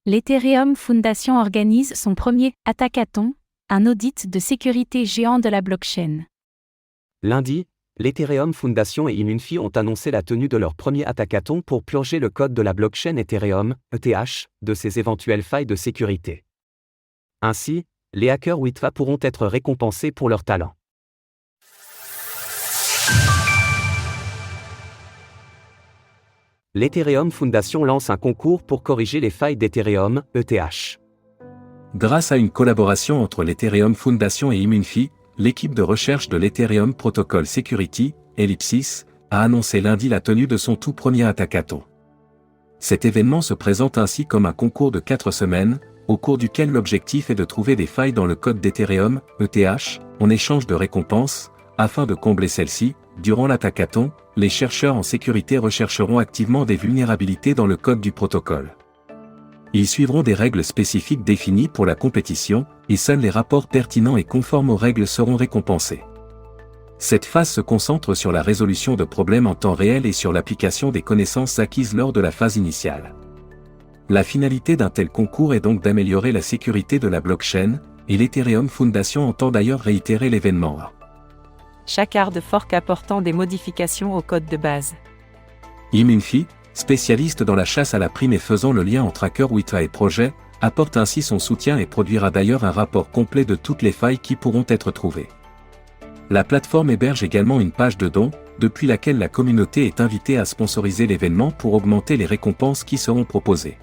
L'Ethereum Foundation organise son premier « hackathon », un audit de sécurité géant de la blockchain. Lundi, l'Ethereum Foundation et Immunfi ont annoncé la tenue de leur premier hackathon pour purger le code de la blockchain Ethereum, ETH, de ses éventuelles failles de sécurité. Ainsi, les hackers WITFA pourront être récompensés pour leur talent. L'Ethereum Foundation lance un concours pour corriger les failles d'Ethereum, ETH. Grâce à une collaboration entre l'Ethereum Foundation et Immunfi, l'équipe de recherche de l'Ethereum Protocol Security, Ellipsis, a annoncé lundi la tenue de son tout premier hackathon. Cet événement se présente ainsi comme un concours de 4 semaines, au cours duquel l'objectif est de trouver des failles dans le code d'Ethereum, ETH, en échange de récompenses. Afin de combler celles-ci, durant l'hackathon, les chercheurs en sécurité rechercheront activement des vulnérabilités dans le code du protocole. Ils suivront des règles spécifiques définies pour la compétition, et seuls les rapports pertinents et conformes aux règles seront récompensés. Cette phase se concentre sur la résolution de problèmes en temps réel et sur l'application des connaissances acquises lors de la phase initiale. La finalité d'un tel concours est donc d'améliorer la sécurité de la blockchain, et l'Ethereum Foundation entend d'ailleurs réitérer l'événement. Chaque hard fork apportant des modifications au code de base. Immunfi, spécialiste dans la chasse à la prime et faisant le lien entre hackers WITFA et projet, apporte ainsi son soutien et produira d'ailleurs un rapport complet de toutes les failles qui pourront être trouvées. La plateforme héberge également une page de dons, depuis laquelle la communauté est invitée à sponsoriser l'événement pour augmenter les récompenses qui seront proposées.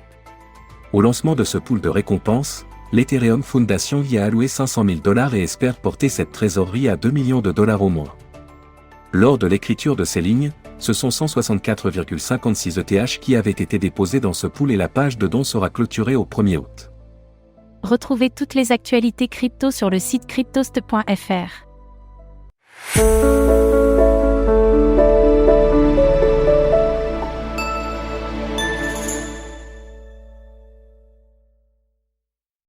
Au lancement de ce pool de récompenses, l'Ethereum Foundation y a alloué $500 000 et espère porter cette trésorerie à $2 millions au moins. Lors de l'écriture de ces lignes, ce sont 164,56 ETH qui avaient été déposés dans ce pool et la page de dons sera clôturée au 1er août. Retrouvez toutes les actualités crypto sur le site cryptost.fr.